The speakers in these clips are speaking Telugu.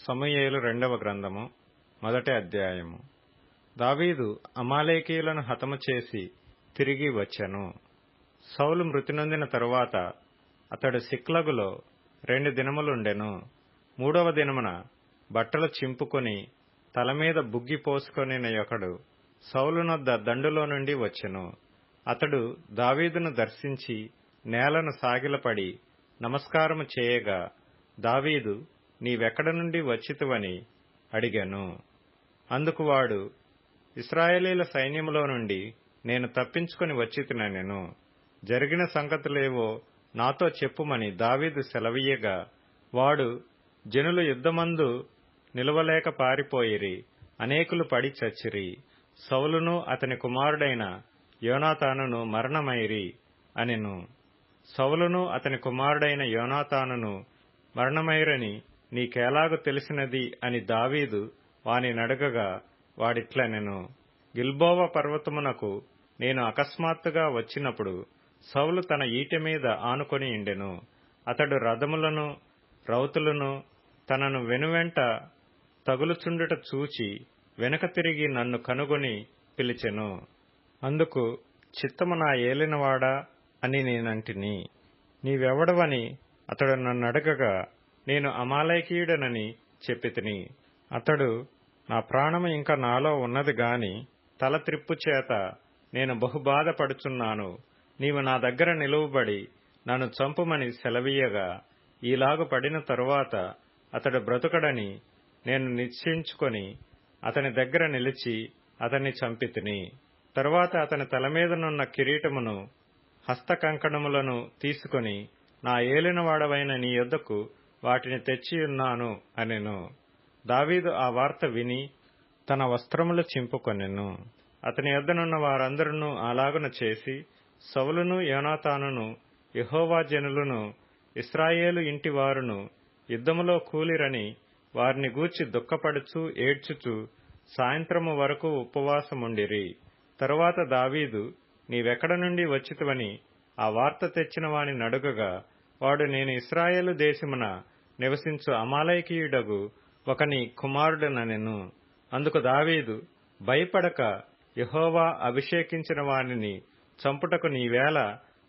సమూయేలు రెండవ గ్రంథము మొదటి అధ్యాయము. దావీదు అమాలేకీయులను హతము చేసి తిరిగి వచ్చెను. సౌలు మృతి నొందిన తరువాత అతడు సిక్లగులో 2 దినములుండెను. 3వ దినమున బట్టలు చింపుకొని తలమీద బుగ్గి పోసుకొనిన ఒకడు సౌలునొద్ద దండులో నుండి వచ్చెను. అతడు దావీదును దర్శించి నేలను సాగిలపడి నమస్కారము చేయగా, దావీదు నీవెక్కడ నుండి వచ్చితివని అడిగాను. అందుకు వాడు, ఇశ్రాయేలీల సైన్యములో నుండి నేను తప్పించుకొని వచ్చితినెను. జరిగిన సంగతులేవో నాతో చెప్పుమని దావీదు సెలవీయగా, వాడు, జనులు యుద్ధమందు నిలువలేక పారిపోయిరి, అనేకులు పడి చచ్చిరి, సౌలును అతని కుమారుడైన యోనాతానును మరణమైరి అనెను. సౌలును అతని కుమారుడైన యోనాతానును మరణమైరని నీకెలాగు తెలిసినది అని దావీదు వానినడగగా, వాడిట్లనెను, గిల్బోవ పర్వతమునకు నేను అకస్మాత్తుగా వచ్చినప్పుడు సౌలు తన ఈటె మీద ఆనుకొని ఉండెను. అతడు రథములను రౌతులను తనను వెనువెంట తగులుచుండుట చూచి వెనుక తిరిగి నన్ను కనుగొని పిలిచెను. అందుకు, చిత్తము నా ఏలినవాడా అని నేనంటిని. నీవెవడవని అతడు నన్నడగగా, నేను అమాలేకీయుడనని చెప్పితిని. అతడు, నా ప్రాణము ఇంకా నాలో ఉన్నది గాని తల త్రిప్పు చేత నేను బహుబాధపడుచున్నాను. నీవు నా దగ్గర నిలువబడి నన్ను చంపుమని సెలవీయగా, ఈలాగు పడిన తరువాత అతడు బ్రతుకడని నేను నిశ్చయించుకొని అతని దగ్గర నిలిచి అతన్ని చంపితిని. తరువాత అతని తలమీదనున్న కిరీటమును హస్తకంకణములను తీసుకొని నా ఏలినవాడవైన నీ యొద్దకు వాటిని తెచ్చియున్నాను అనెను. దావీదు ఆ వార్త విని తన వస్త్రములు చింపుకొనెను. అతని యొద్దనున్న వారందరూ అలాగున చేసి, సౌలును యోనాతానును యెహోవా జనులను ఇశ్రాయేలు ఇంటి వారును యుద్ధములో కూలిరని వారిని గూర్చి దుఃఖపడుచు ఏడ్చుచు సాయంత్రము వరకు ఉపవాసముండిరి. తరువాత దావీదు, నీవెక్కడ నుండి వచ్చితివని ఆ వార్త తెచ్చిన వాని నడుగగా, వాడు, నేను ఇశ్రాయేలు దేశమున నివసించు అమాలేకీయుడగు ఒకని కుమారుడనెను. అందుకు దావీదు, భయపడక యెహోవా అభిషేకించిన వానిని చంపుటకు నీవేళ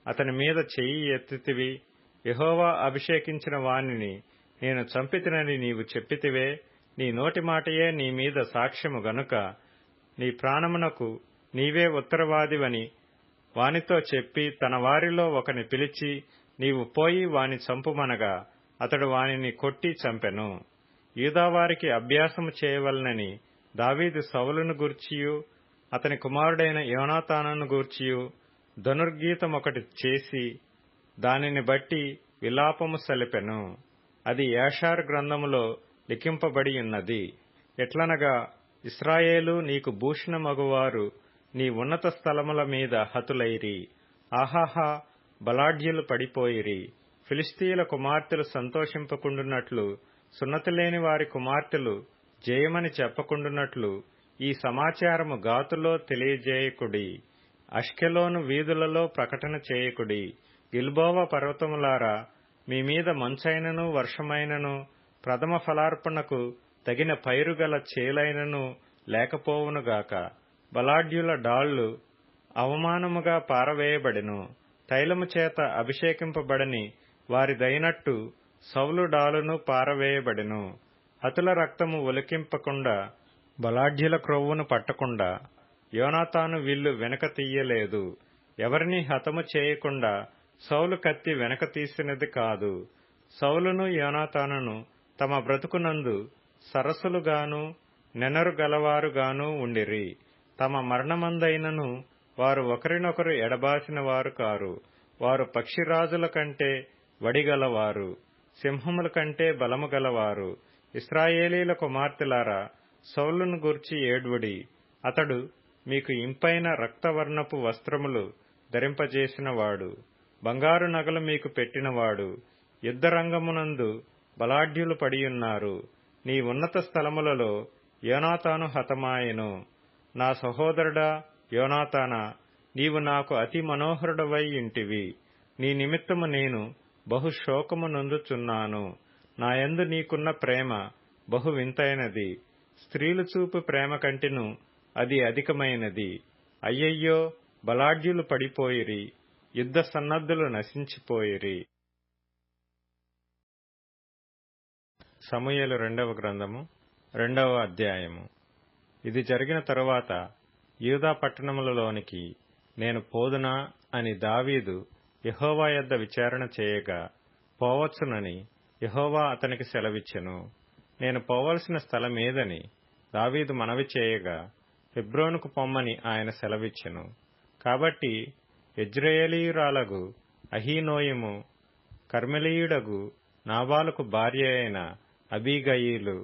అతని మీద చెయ్యి ఎత్తితివి? యెహోవా అభిషేకించిన వానిని నేను చంపితినని నీవు చెప్పితివే. నీ నోటి మాటయే నీ మీద సాక్ష్యము గనుక నీ ప్రాణమునకు నీవే ఉత్తరవాదివని వానితో చెప్పి తన వారిలో ఒకని పిలిచి, నీవు పోయి వాని చంపుమనగా అతడు వానిని కొట్టి చంపెను. యూదావారికి అభ్యాసము చేయవలనని దావీదు సౌలును గూర్చియు అతని కుమారుడైన యోనాతానును గూర్చియు ధనుర్గీతమొకటి చేసి దానిని బట్టి విలాపము సలిపెను. అది యాషారు గ్రంథములో లిఖింపబడి ఉన్నది. ఎట్లనగా, ఇశ్రాయేలు నీకు భూషణమగువారు నీ ఉన్నత స్థలముల మీద హతులైరి. ఆహాహా, బలాఢ్యులు పడిపోయిరి. ఫిలిష్తీయుల కుమార్తెలు సంతోషింపకుండునట్లు, సున్నతిలేని వారి కుమార్తెలు జయమని చెప్పకుండునట్లు ఈ సమాచారము గాతులో తెలియజేయకుడి. అష్కెలోను వీధులలో ప్రకటన చేయకుడి. గిల్బోవ పర్వతములారా, మీ మీద మంచైనను వర్షమైనను ప్రథమ ఫలార్పణకు తగిన పైరుగల చేలైనను లేకపోవునుగాక. బలాఢ్యుల డాళ్లు అవమానముగా పారవేయబడెను. తైలము చేత అభిషేకింపబడని వారిదైనట్టు సౌలు డాలును పారవేయబడెను. హతుల రక్తము ఒలికింపకుండా, బలాఢ్యుల క్రొవ్వును పట్టకుండా యోనాతాను విల్లు వెనక తీయలేదు. ఎవరిని హతము చేయకుండా సౌలు కత్తి వెనక తీసినది కాదు. సౌలును యోనాతానును తమ బ్రతుకునందు సరసులుగాను నెనరు గలవారుగాను ఉండిరి. తమ మరణమందైనను వారు ఒకరినొకరు ఎడబాసిన వారు కారు. వారు పక్షిరాజుల కంటే వడిగలవారు, సింహముల కంటే బలము గలవారు. ఇశ్రాయేలీల కుమార్తెలారా, సౌలును గూర్చి ఏడ్వుడి. అతడు మీకు ఇంపైన రక్తవర్ణపు వస్త్రములు ధరింపజేసినవాడు, బంగారు నగలు మీకు పెట్టినవాడు. యుద్ధరంగమునందు బలాఢ్యులు పడియున్నారు. నీ ఉన్నత స్థలములలో యోనాతాను హతమాయెను. నా సహోదరుడా యోనాతానా, నీవు నాకు అతి మనోహరుడవై ఇంటివి. నీ నిమిత్తము నేను బహుశోకము నొందుచున్నాను. నాయందు నీకున్న ప్రేమ బహు వింతైనది. స్త్రీలు చూపు ప్రేమ కంటెను అది అధికమైనది. అయ్యయ్యో, బలాఢ్యులు పడిపోయిరి, యుద్ధ సన్నద్ధులు నశించిపోయిరి. సమూయేలు 2వ గ్రంథము 2వ అధ్యాయము. ఇది జరిగిన తరువాత యూదా పట్టణములలోనికి నేను పోదునా అని దావీదు యెహోవా యొద్ద విచారణ చేయగా, పోవచ్చునని యెహోవా అతనికి సెలవిచ్చెను. నేను పోవలసిన స్థలమేదని దావీదు మనవి చేయగా, హెబ్రోనుకు పొమ్మని ఆయన సెలవిచ్చెను. కాబట్టి యెజ్రెయేలీయురాలగు అహీనోయము, కర్మెలీయుడగు నాబాలుకు భార్య అయిన అబీగయీలు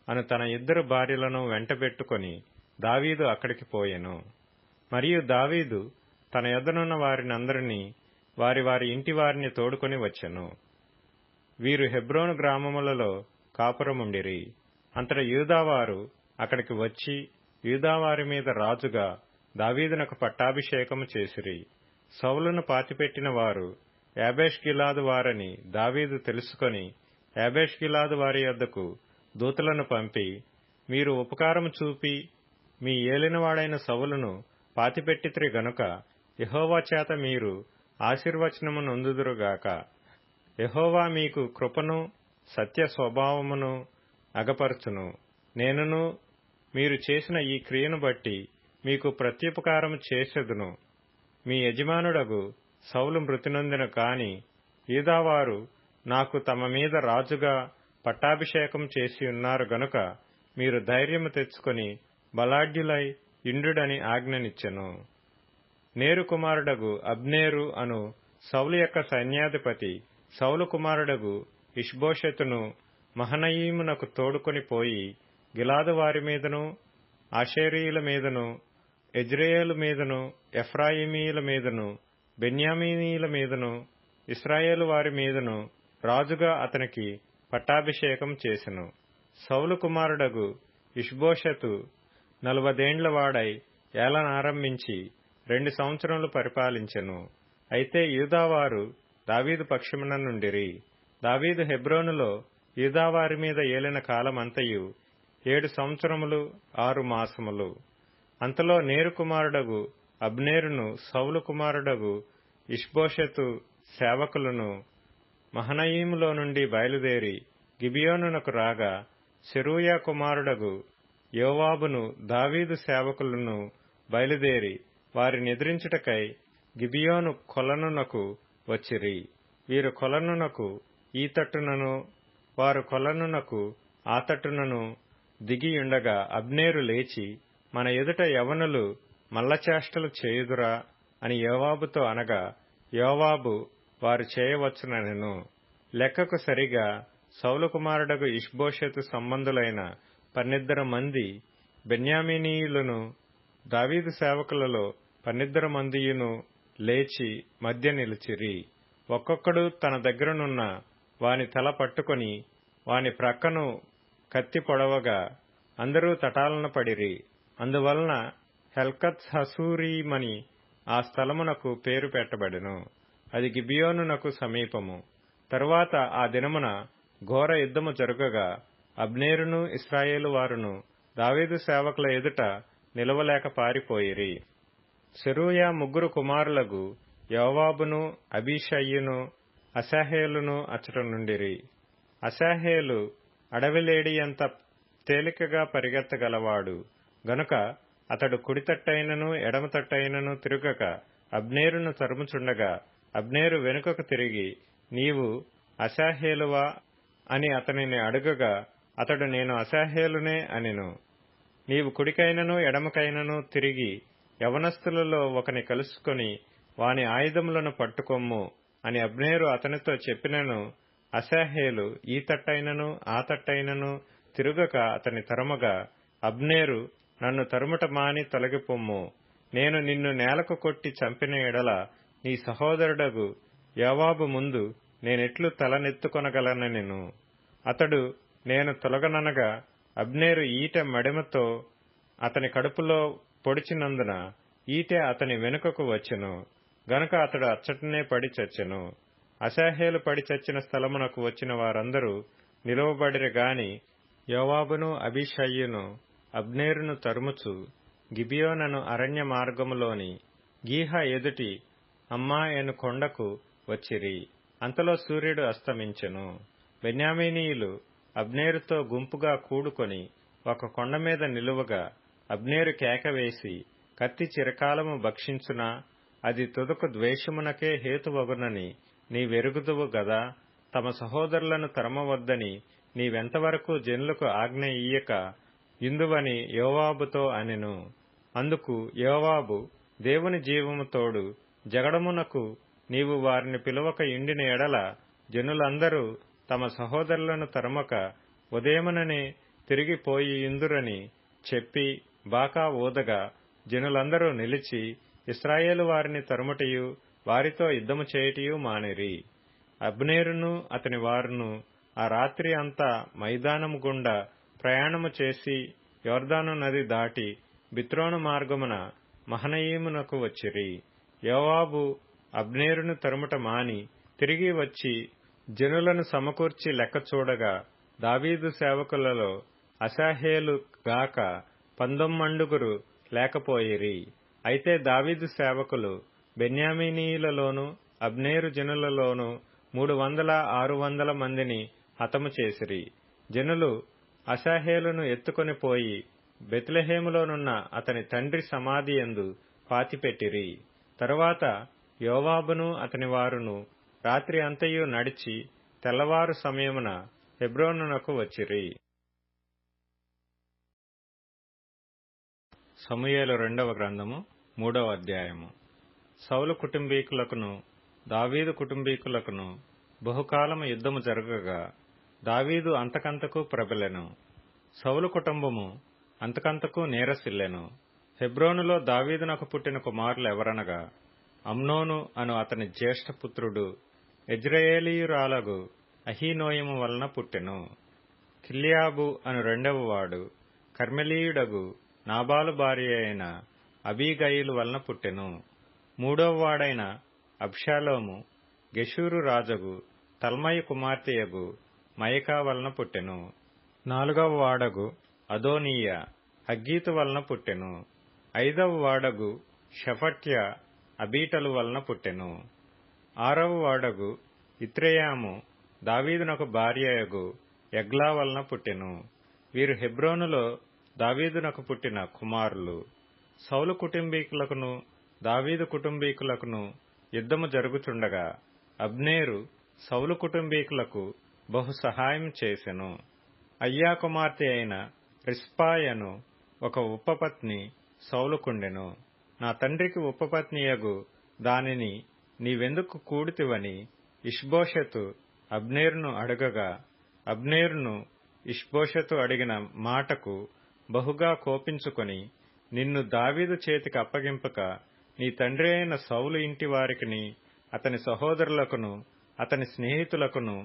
అను తన 2 భార్యలను వెంటబెట్టుకొని దావీదు అక్కడికి పోయెను. మరియు దావీదు తన యొద్దనున్న వారినందరినీ వారి వారి ఇంటి వారిని తోడుకొని వచ్చెను. వీరు హెబ్రోను గ్రామములలో కాపురముండిరి. అంతట యూదావారు అక్కడికి వచ్చి యూదావారి మీద రాజుగా దావీదునకు పట్టాభిషేకము చేసిరి. సౌలును పాతిపెట్టిన వారు యాబేష్గిలాదు వారని దావీదు తెలుసుకొని యాబేష్గిలాదు వారి యొద్దకు దూతలను పంపి, మీరు ఉపకారము చూపి మీ ఏలినవాడైన సౌలును పాతిపెట్టితిరి గనుక యెహోవా చేత మీరు ఆశీర్వచనము నొందుదురుగాక. యెహోవా మీకు కృపను సత్య స్వభావమును అగపరచును. నేనును మీరు చేసిన ఈ క్రియను బట్టి మీకు ప్రత్యుపకారము చేసెదును. మీ యజమానుడగు సౌలు మృతి నొందెను కాని యూదావారు నాకు తమ మీద రాజుగా పట్టాభిషేకం చేసి ఉన్నారు గనుక మీరు ధైర్యము తెచ్చుకొని బలాఢ్యులై ఇండుడని ఆజ్ఞనిచ్చెను. నేరు కుమారుడగు అబ్నేరు అను సౌలు యొక్క సైన్యాధిపతి సౌలు కుమారుడగు ఇష్బోషెతును మహనయీమునకు తోడుకొని పోయి గిలాదు వారి మీదను, ఆషేరీయుల మీదను, యెజ్రెయేలు మీదను, ఎఫ్రాయిమీయుల మీదను, బెన్యామీనీయుల మీదను, ఇశ్రాయేలు వారి మీదను రాజుగా అతనికి పట్టాభిషేకం చేసెను. సౌలు కుమారుడగు ఇష్బోషెతు 40 ఏండ్ల వాడై ఏలనారంభించి 2 సంవత్సరములు పరిపాలించెను. అయితే యూదావారు దావీదు పక్షమున నుండిరి. దావీదు హెబ్రోనులో యూదావారి మీద ఏలిన కాలమంతయు 7 సంవత్సరములు 6 మాసములు. అంతలో నేరు కుమారుడగు అబ్నేరును సౌలు కుమారుడగు ఇష్బోషెతు సేవకులను మహనయీములో నుండి బయలుదేరి గిబియోనునకు రాగా, సెరూయా కుమారుడగు యోవాబును దావీదు సేవకులను బయలుదేరి వారిని ఎదిరించుటకై గిబియోను కొలనునకు వచ్చిరి. వీరు కొలనునకు ఈ తట్టునను వారు కొలనునకు ఆ తట్టునను దిగియుండగా అబ్నేరు లేచి, మన ఎదుట యవనులు మల్లచేష్టలు చేయుదురా అని యోవాబుతో అనగా, యోవాబు వారు చేయవచ్చుననెను. లెక్కకు సరిగా సౌలు కుమారుడగు ఇష్బోషెతు సంబంధులైన 12 మంది బెన్యామీనీయులను దావీదు సేవకులలో 12 మందియును లేచి మధ్య నిలిచిరి. ఒక్కొక్కడు తన దగ్గరనున్న వాని తల పట్టుకొని వాని ప్రక్కను కత్తి పొడవగా అందరూ తటాలన పడిరి. అందువలన హెల్కత్ హసూరీమని ఆ స్థలమునకు పేరు పెట్టబడెను. అది గిబియోనునకు సమీపము. తరువాత ఆ దినమున ఘోర యుద్ధము జరుగగా అబ్నేరును ఇశ్రాయేలు వారును దావీదు సేవకుల ఎదుట నిలవలేక పారిపోయిరి. సెరూయా 3 కుమారులగు యోవాబును, అబీషయ్యును, అశాహేలును అచ్చట నుండిరి. అశాహేలు అడవిలేడియంత తేలికగా పరిగెత్తగలవాడు గనుక అతడు కుడితట్టైనను ఎడమతట్టైనను తిరుగక అబ్నేరును తరుముచుండగా, అబ్నేరు వెనుకకు తిరిగి, నీవు అశాహేలువా అని అతనిని అడుగగా, అతడు నేను అశాహేలునే అనెను. నీవు కుడికైనను ఎడమకైనను తిరిగి యవనస్తులలో ఒకని కలుసుకొని వాని ఆయుధములను పట్టుకొమ్ము అని అబ్నేరు అతనితో చెప్పినను. అశాహేలు ఈ తట్టైనను ఆ తట్టైనను తిరుగక అతని తరుమగా, అబ్నేరు, నన్ను తరుముట మాని తొలగిపొమ్ము. నేను నిన్ను నేలకు కొట్టి చంపిన ఎడల నీ సహోదరుడగు యోవాబు ముందు నేనెట్లు తలనెత్తుకొనగలనెను. అతడు నేను తొలగననగా అబ్నేరు ఈటె మడిమతో అతని కడుపులో పొడిచినందున ఈటె అతని వెనుకకు వచ్చెను గనుక అతడు అచ్చటనే పడి చచ్చెను. అశాహేలు పడి చచ్చిన స్థలమునకు వచ్చిన వారందరూ నిలువబడిరి గాని యోవాబును అబీషయ్యును అబ్నేరును తరుముచు గిబియోనను అరణ్య మార్గములోని గీహ ఎదుటి అమ్మా ఎను కొండకు వచ్చిరి. అంతలో సూర్యుడు అస్తమించెను. బెన్యామీనీయులు అబ్నేరుతో గుంపుగా కూడుకొని ఒక కొండ మీద నిలువగా అబ్నేరు కేకవేసి, కత్తి చిరకాలము భక్షించునా, అది తుదకు ద్వేషమునకే హేతువగునని నీవెరుగుదువు గదా. తమ సహోదరులను తరమవద్దని నీవెంతవరకు జనులకు ఆజ్ఞ ఇయ్యక ఇందువని యోవాబుతో అనెను. అందుకు యోవాబు, దేవుని జీవము తోడు, జగడమునకు నీవు వారిని పిలువక ఇండిన ఎడల జనులందరూ తమ సహోదరులను తరమక ఉదయముననే తిరిగిపోయి ఇందురని చెప్పి బాకా ఊదగా జనులందరూ నిలిచి ఇశ్రాయేలు వారిని తరుముటయు వారితో యుద్ధము చేయటయు మానిరి. అబ్నేరును అతని వారును ఆ రాత్రి అంతా మైదానము గుండా ప్రయాణము చేసి యొర్దాను నది దాటి బిత్రోను మార్గమున మహనయీమునకు వచ్చిరి. యోవాబు అబ్నేరును తరుముట మాని తిరిగి వచ్చి జనులను సమకూర్చి లెక్క చూడగా దావీదు సేవకులలో అశాహేలు గాక 19 లేకపోయిరి. అయితే దావీదు సేవకులు బెన్యామీనీయులలోను అబ్నేరు జనులలోను 300-600 మందిని హతము చేసిరి. జనులు అశాహేలును ఎత్తుకొని పోయి బెత్లెహేములోనున్న అతని తండ్రి సమాధి యందు పాతిపెట్టిరి. తరువాత యోవాబును అతని వారును రాత్రి అంతయు నడిచి తెల్లవారు సమయమున హెబ్రోనునకు వచ్చిరి. సమూయేలు 2వ గ్రంథము 3వ అధ్యాయము. సౌలు కుటుంబీకులకును దావీదు కుటుంబీకులకును బహుకాలము యుద్ధము జరగగా దావీదు అంతకంతకు ప్రబలెను. సౌలు కుటుంబము అంతకంతకు నీరసిల్లెను. హెబ్రోనులో దావీదునకు పుట్టిన కుమారులు ఎవరనగా, అమ్నోను అను అతని జ్యేష్ఠపుత్రుడు యెజ్రెయేలీయురాలగు అహీనోయము వలన పుట్టెను. కిల్యాబు అను 2వ వాడు కర్మెలీయుడగు నాబాలు భార్య అయిన అబీగయిలు వలన పుట్టెను. 3వ వాడైన అబ్షాలోము గెషూరు రాజగు తల్మయి కుమార్తెయగు మయకా వలన పుట్టెను. 4వ వాడగు అదోనీయ హగ్గీతు వలన పుట్టెను. 5వ వాడగు షఫట్య అబీటలు వలన పుట్టెను. 6వ వాడగు ఇత్రెయాము దావీదునకు భార్యయగు ఎగ్లా వలన పుట్టెను. వీరు హెబ్రోనులో దావీదునకు పుట్టిన కుమారులు. సౌలు కుటుంబీకులకును దావీదు కుటుంబీకులకును యుద్ధము జరుగుచుండగా అబ్నేరు సౌలు కుటుంబీకులకు బహు సహాయం చేసెను. అయ్యా కుమార్తె అయిన రిస్పాయను ఒక ఉపపత్ని సౌలుకుండెను. నా తండ్రికి ఉపపత్నియగు దానిని నీవెందుకు కూడితివని ఇష్బోషెతు అబ్నేరును అడగగా, అబ్నేరును ఇష్బోషెతు అడిగిన మాటకు బహుగా కోపించుకొని, నిన్ను దావీదు చేతికి అప్పగింపక నీ తండ్రి అయిన సౌలు ఇంటి వారికిని అతని సహోదరులకును అతని స్నేహితులకును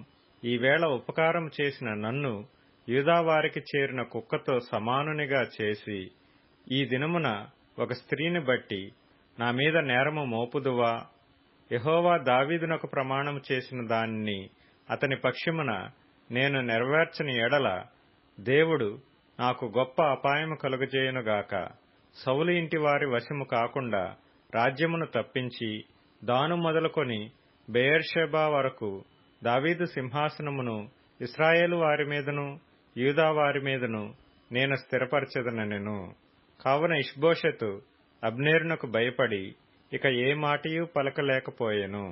ఈవేళ ఉపకారం చేసిన నన్ను యూదావారికి చేరిన కుక్కతో సమానునిగా చేసి ఈ దినమున ఒక స్త్రీని బట్టి నా మీద నేరము మోపుదువా? యెహోవా దావీదునకు ప్రమాణము చేసిన దానిని అతని పక్షమున నేను నెరవేర్చని ఎడల దేవుడు నాకు గొప్ప అపాయము కలుగజేయునుగాక. సౌలు ఇంటి వారి వశము కాకుండా రాజ్యమును తప్పించి దాను మొదలుకొని బెయేర్షెబా వరకు దావీదు సింహాసనమును ఇశ్రాయేలు వారి మీదను యూదా వారి మీదను నేను స్థిరపరచెదనెను. కావున ఇష్బోషెతు అబ్నేరునకు భయపడి ఇక ఏ మాటయూ పలకలేకపోయెను.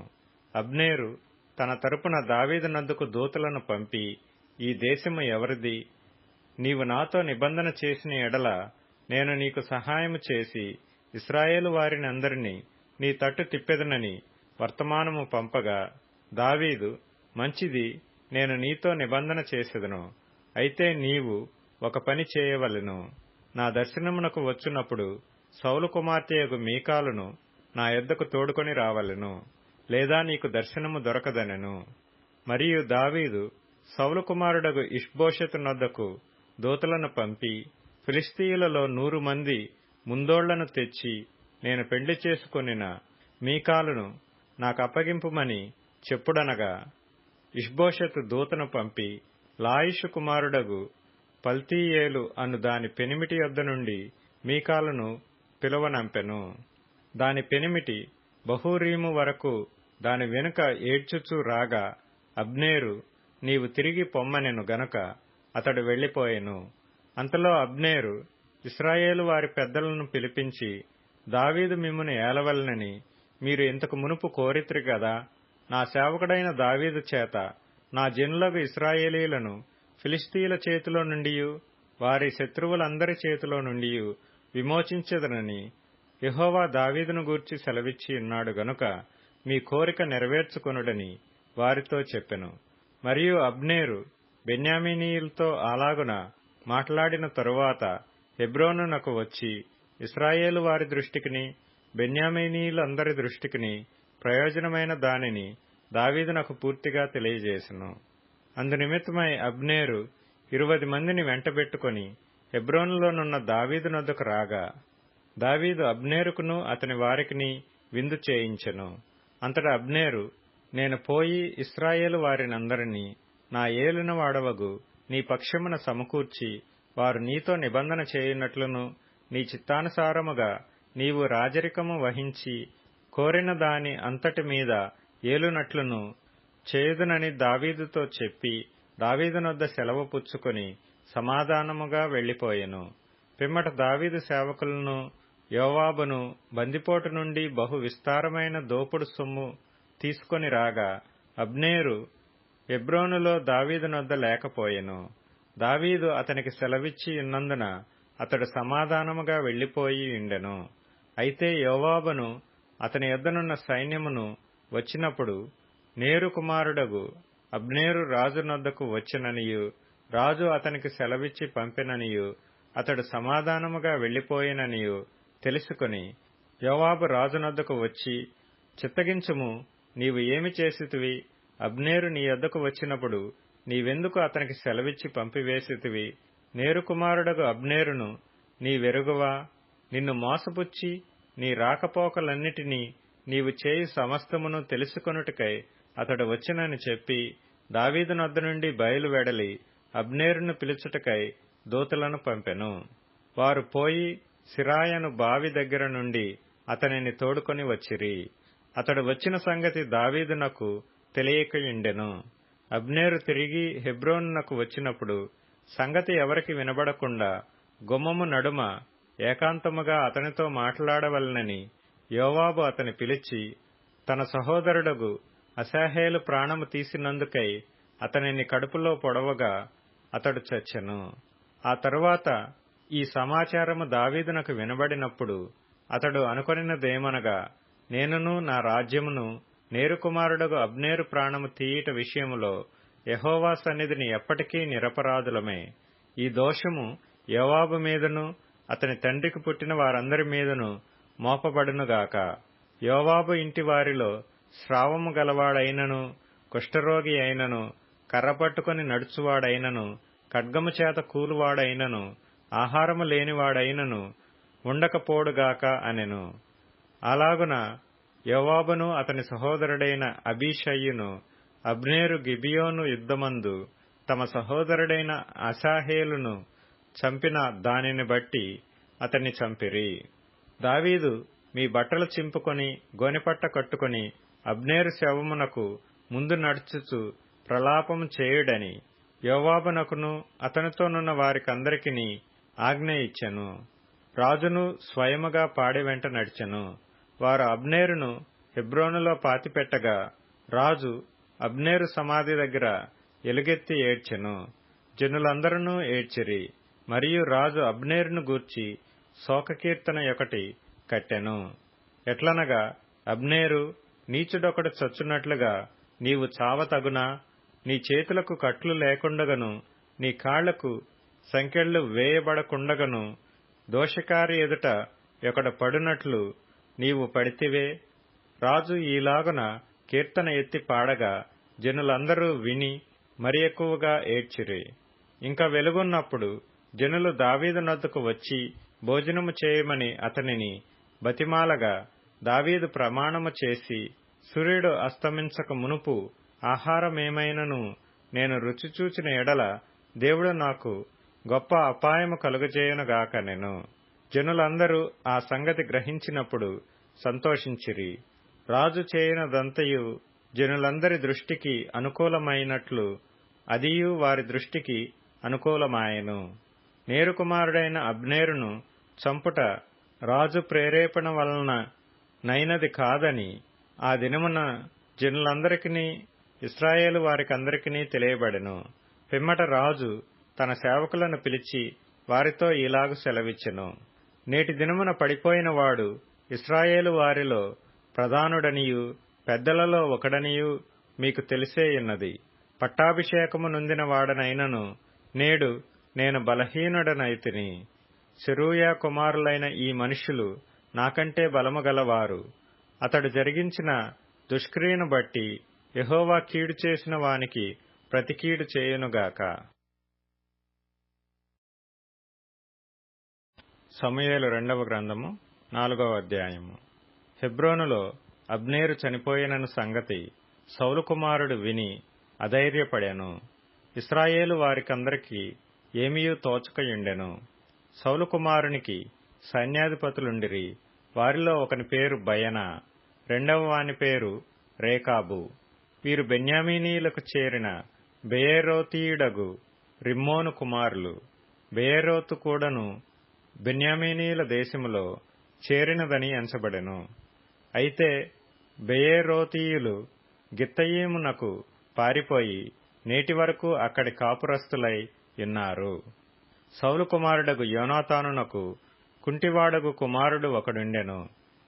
అబ్నేరు తన తరపున దావీదు నద్దకు దూతలను పంపి, ఈ దేశము ఎవరిది? నీవు నాతో నిబంధన చేసిన ఎడల నేను నీకు సహాయము చేసి ఇశ్రాయేలు వారిని అందరినీ నీ తట్టు తిప్పెదనని వర్తమానము పంపగా, దావీదు, మంచిది, నేను నీతో నిబంధన చేసెదను. అయితే నీవు ఒక పని చేయవలెను. నా దర్శనమునకు వచ్చునప్పుడు సౌలు కుమార్తెయగు మీకాలును నా యొద్దకు తోడుకొని రావలెను, లేదా నీకు దర్శనము దొరకదనెను. మరియు దావీదు సౌలు కుమారుడగు ఇష్బోషెతు నొద్దకు దూతలను పంపి, ఫిలిష్తీయులలో 100 మంది ముందోళ్లను తెచ్చి నేను పెండ్లి చేసుకొనిన మీకాలును నాకప్పగింపుమని చెప్పుడనగా, ఇష్బోషెతు దూతను పంపి లాయిషు కుమారుడగు పల్తీయేలు అను దాని పెనిమిటి యొద్ద నుండి మీకాలును పిలువనంపెను. దాని పెనిమిటి బహూరీము వరకు దాని వెనుక ఏడ్చుచూ రాగా అబ్నేరు నీవు తిరిగి పొమ్మనెను గనుక అతడు వెళ్లిపోయెను. అంతలో అబ్నేరు ఇశ్రాయేలు వారి పెద్దలను పిలిపించి, దావీదు మిమ్మును ఏలవలెనని మీరు ఇంతకు మునుపు కోరితిరి గదా, నా సేవకుడైన దావీదు చేత నా జనులకు ఇశ్రాయేలీయులను ఫిలిష్తీయుల చేతిలో నుండియు వారి శత్రువులందరి చేతిలో నుండియు విమోచించెదనని యెహోవా దావీదును గూర్చి సెలవిచ్చి ఉన్నాడు గనుక మీ కోరిక నెరవేర్చుకొనుడని వారితో చెప్పెను. మరియు అబ్నేరు బెన్యామీనీయులతో అలాగున మాట్లాడిన తరువాత హెబ్రోనునకు వచ్చి ఇశ్రాయేలు వారి దృష్టికిని బెన్యామీనీయులందరి దృష్టికిని ప్రయోజనమైన దానిని దావీదునకు పూర్తిగా తెలియజేసెను. అందునిమిత్తమై అబ్నేరు 20 మందిని వెంటబెట్టుకుని హెబ్రోనులోనున్న దావీదునొద్దకు రాగా దావీదు అబ్నేరుకును అతని వారికిని విందు చేయించెను. అంతటా అబ్నేరు, నేను పోయి ఇశ్రాయేలు వారినందరినీ నా ఏలిన వాడవగు నీ పక్షమున సమకూర్చి వారు నీతో నిబంధన చేయునట్లును నీ చిత్తానుసారముగా నీవు రాజరికము వహించి కోరిన దాని అంతటి మీద ఏలునట్లును చేయుదునని దావీదుతో చెప్పి దావీదునొద్ద సెలవు పుచ్చుకొని సమాధానముగా వెళ్లిపోయెను. పిమ్మట దావీదు సేవకులను యోవాబును బందిపోటు నుండి బహు విస్తారమైన దోపుడు సొమ్ము తీసుకొని రాగా అబ్నేరు హెబ్రోనులో దావీదునొద్ద లేకపోయెను. దావీదు అతనికి సెలవిచ్చి ఉన్నందున అతడు సమాధానముగా వెళ్లిపోయి ఉండెను. అయితే యోవాబును అతని యొద్దనున్న సైన్యమును వచ్చినప్పుడు నేరు కుమారుడగు అబ్నేరు రాజునొద్దకు వచ్చెననియు రాజు అతనికి సెలవిచ్చి పంపెననియు అతడు సమాధానముగా వెళ్లిపోయిననియు తెలుసుకుని యోవాబు రాజునొద్దకు వచ్చి, చిత్తగించుము, నీవు ఏమి చేసితివి? అబ్నేరు నీ యొద్దకు వచ్చినప్పుడు నీవెందుకు అతనికి సెలవిచ్చి పంపివేసితివి? నేరు కుమారుడగు అబ్నేరును నీవెరుగువా? నిన్ను మోసపుచ్చి నీ రాకపోకలన్నిటినీ నీవు చేయి సమస్తమును తెలుసుకొనుటకై అతడు వచ్చెనని చెప్పి దావీదునొద్ద నుండి బయలువెడలి అబ్నేరును పిలుచుటకై దూతలను పంపెను. వారు పోయి సిరాయను బావి దగ్గర నుండి అతనిని తోడుకొని వచ్చిరి. అతడు వచ్చిన సంగతి దావీదునకు తెలియకయుండెను. అబ్నేరు తిరిగి హెబ్రోనునకు వచ్చినప్పుడు సంగతి ఎవరికి వినబడకుండా గుమ్మము నడుమ ఏకాంతముగా అతనితో మాట్లాడవలెనని యోవాబు అతని పిలిచి తన సహోదరుడగు అశాహేలు ప్రాణము తీసినందుకై అతనిని కడుపులో పొడవగా అతడు చచ్చెను. ఆ తరువాత ఈ సమాచారము దావీదునకు వినబడినప్పుడు అతడు అనుకొనినదేమనగా, నేనును నా రాజ్యమును నేరు కుమారుడగు అబ్నేరు ప్రాణము తీయుట విషయములో యెహోవా సన్నిధిని ఎప్పటికీ నిరపరాధులమే. ఈ దోషము యోవాబు మీదను అతని తండ్రికి పుట్టిన వారందరి మీదను మోపబడునుగాక. యోవాబు ఇంటి వారిలో స్రావము గలవాడైనను, కుష్ఠరోగి అయినను, కర్రపట్టుకుని నడుచువాడైనను, ఖడ్గము చేత కూలువాడైనను, ఆహారము లేనివాడైనను ఉండకపోడుగాక అనెను. అలాగున యోవాబును అతని సహోదరుడైన అబీషయ్యును అబ్నేరు గిబియోను యుద్ధమందు తమ సహోదరుడైన అశాహేలును చంపిన దానిని బట్టి అతన్ని చంపిరి. దావీదు మీ బట్టలు చింపుకొని గోనెపట్ట కట్టుకుని అబ్నేరు శవమునకు ముందు నడుచుచు ప్రలాపము చేయుడని యోవాబునకును అతనితోనున్న వారికందరికిని ఆజ్ఞ ఇచ్చెను. రాజును స్వయముగా పాడి వెంట నడిచెను. వారు అబ్నేరును హెబ్రోనులో పాతిపెట్టగా రాజు అబ్నేరు సమాధి దగ్గర ఎలుగెత్తి ఏడ్చెను. జనులందరూ ఏడ్చిరి. మరియు రాజు అబ్నేరును గూర్చి శోకకీర్తన ఒకటి కట్టెను. ఎట్లనగా, అబ్నేరు, నీచుడొకడు చచ్చునట్లుగా నీవు చావతగునా? నీ చేతులకు కట్లు లేకుండగను నీ కాళ్లకు సంకెళ్లు వేయబడకుండగను దోషకారి ఎదుట ఒకడు పడునట్లు నీవు పడితివే. రాజు ఈలాగున కీర్తన ఎత్తి పాడగా జనులందరూ విని మరి ఎక్కువగా ఏడ్చిరి. ఇంకా వెలుగున్నప్పుడు జనులు దావీదునొద్దకు వచ్చి భోజనము చేయమని అతనిని బతిమాలగా దావీదు ప్రమాణము చేసి, సూర్యుడు అస్తమించక మునుపు ఆహారమేమైనను నేను రుచి చూచిన ఎడల దేవుడు నాకు గొప్ప అపాయము కలుగజేయునుగాకనెను. జనులందరూ ఆ సంగతి గ్రహించినప్పుడు సంతోషించిరి. రాజు చేయనదంతయు జనులందరి దృష్టికి అనుకూలమైనట్లు అదియు వారి దృష్టికి అనుకూలమాయెను. నేరు కుమారుడైన అబ్నేరును చంపుట రాజు ప్రేరేపణ వలన నైనది కాదని ఆ దినమున జనులందరికీ ఇశ్రాయేలు వారికందరికీ తెలియబడెను. పిమ్మట రాజు తన సేవకులను పిలిచి వారితో ఇలాగు సెలవిచ్చెను. నేటి దినమున పడిపోయిన వాడు ఇశ్రాయేలు వారిలో ప్రధానుడనియు పెద్దలలో ఒకడనియు మీకు తెలిసేయున్నది. పట్టాభిషేకము నొందిన వాడనైనను నేడు నేను బలహీనుడనైతిని. సెరూయా కుమారులైన ఈ మనుష్యులు నాకంటే బలము గలవారు. అతడు జరిగించిన దుష్క్రియను బట్టి యెహోవా కీడు చేసిన వానికి ప్రతి కీడు చేయునుగాక. సమూయేలు 2వ గ్రంథము 4వ అధ్యాయము. హెబ్రోనులో అబ్నేరు చనిపోయినను సంగతి సౌలు కుమారుడు విని అధైర్యపడెను. ఇశ్రాయేలు వారికందరికీ ఏమీయూ తోచకయుండెను. సౌలు కుమారునికి సైన్యాధిపతులుండిరి. వారిలో ఒకని పేరు బయనా, రెండవ వాని పేరు రేకాబు. వీరు బెన్యామీనీయులకు చేరిన బెయేరోతీయుడగు రిమ్మోను కుమారులు. బెయేరోతు కూడాను బెన్యామీనీయుల దేశములో చేరినదని ఎంచబడెను. అయితే బెయేరోతీయులు గిత్తయీమునకు పారిపోయి నేటి వరకు అక్కడి కాపురస్తులై ఉన్నారు. సౌలు కుమారుడగు యోనాతానునకు కుంటివాడగు కుమారుడు ఒకడుండెను.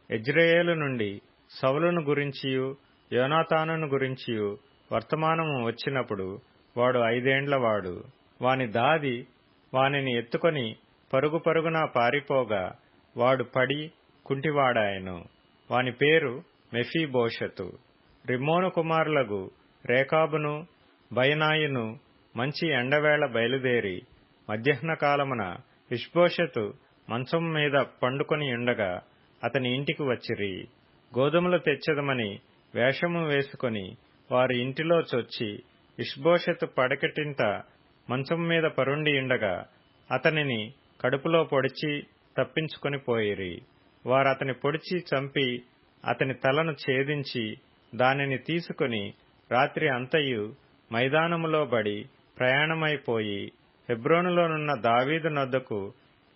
యెజ్రెయేలు నుండి సౌలును గురించియు యోనాతానును గురించియు వర్తమానము వచ్చినప్పుడు వాడు 5 ఏండ్లవాడు. వాని దాది వానిని ఎత్తుకొని పరుగు పరుగున పారిపోగా వాడు పడి కుంటివాడాయెను. వాని పేరు మెఫీబోషెతు. రిమ్మోను కుమారులగు రేకాబును బయనాయును మంచి ఎండవేళ బయలుదేరి మధ్యాహ్న కాలమున ఇష్బోషెతు మంచం మీద పండుకొని ఉండగా అతని ఇంటికి వచ్చిరి. గోధుమలు తెచ్చెదమని వేషము వేసుకొని వారి ఇంటిలో చొచ్చి ఇష్బోషెతు పడకటింట మంచం మీద పరుండి ఉండగా అతనిని కడుపులో పొడిచి తప్పించుకొని పోయిరి. వారతని పొడిచి చంపి అతని తలను ఛేదించి దానిని తీసుకొని రాత్రి అంతయు మైదానములో బడి ప్రయాణమైపోయి హెబ్రోనులోనున్న దావీదు నొద్దకు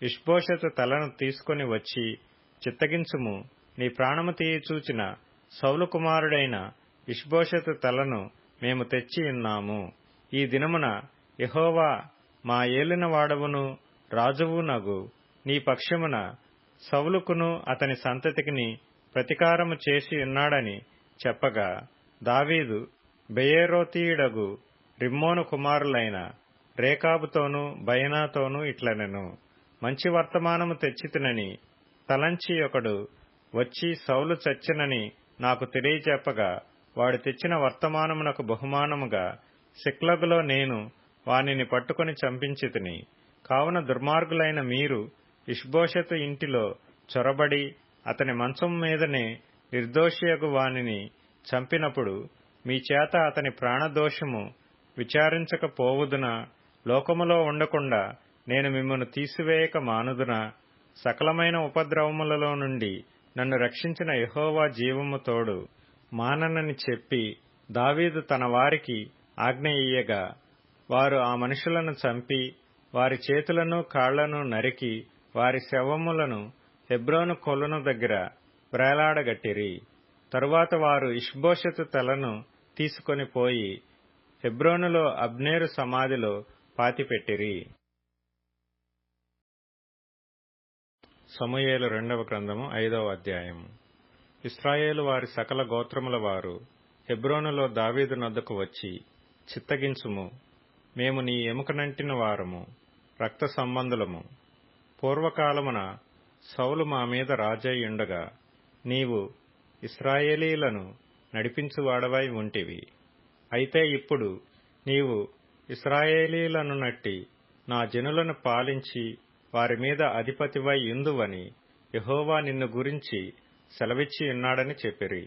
ఇష్బోషెతు తలను తీసుకొని వచ్చి, చిత్తగించుము, నీ ప్రాణము తీయచూచిన సౌలు కుమారుడైన ఇష్బోషెతు తలను మేము తెచ్చి ఉన్నాము. ఈ దినమున యెహోవా మా ఏలినవాడవును రాజువునగు నీ పక్షమున సౌలుకును అతని సంతతికిని ప్రతీకారము చేసి ఉన్నాడని చెప్పగా దావీదు బెయేరోతీయుడగు రిమ్మోను కుమారులైన రేకాబుతోనూ బయనాతోనూ ఇట్లనెను. మంచి వర్తమానము తెచ్చితినని తలంచి ఒకడు వచ్చి సౌలు చచ్చెనని నాకు తెలియచెప్పగా వాడు తెచ్చిన వర్తమానమునకు బహుమానముగా సిక్లగులో నేను వానిని పట్టుకొని చంపించితిని. కావున దుర్మార్గులైన మీరు ఇష్బోషెతు ఇంటిలో చొరబడి అతని మంచం మీదనే నిర్దోషియగు వానిని చంపినప్పుడు మీ చేత అతని ప్రాణదోషము విచారించకపోవుదునా? లోకములో ఉండకుండా నేను మిమ్మును తీసివేయక మానుదునా? సకలమైన ఉపద్రవములలో నుండి నన్ను రక్షించిన యెహోవా జీవము తోడు మాననని చెప్పి దావీదు తన వారికి ఆజ్ఞ ఇయ్యగా వారు ఆ మనుషులను చంపి వారి చేతులను కాళ్లను నరికి వారి శవములను హెబ్రోను కొలను దగ్గర వ్రేలాడగట్టిరి. తరువాత వారు ఇష్బోషెతు తలను తీసుకొని పోయి హెబ్రోనులో అబ్నేరు సమాధిలో పాతిపెట్టిరి. సమూయేలు 2వ గ్రంథము 5వ అధ్యాయము. ఇశ్రాయేలు వారి సకల గోత్రముల వారు హెబ్రోనులో దావీదు నొద్దకు వచ్చి, చిత్తగించుము, మేము నీ ఎముకనంటిన వారము, రక్త సంబంధులము. పూర్వకాలమున సౌలు మా మీద రాజై ఉండగా నీవు ఇశ్రాయేలీలను నడిపించువాడవై ఉంటివి. అయితే ఇప్పుడు నీవు ఇశ్రాయేలీలను నట్టి నా జనులను పాలించి వారి మీద అధిపతివై యుందువని యెహోవా నిన్ను గురించి సెలవిచ్చి ఉన్నాడని చెప్పిరి.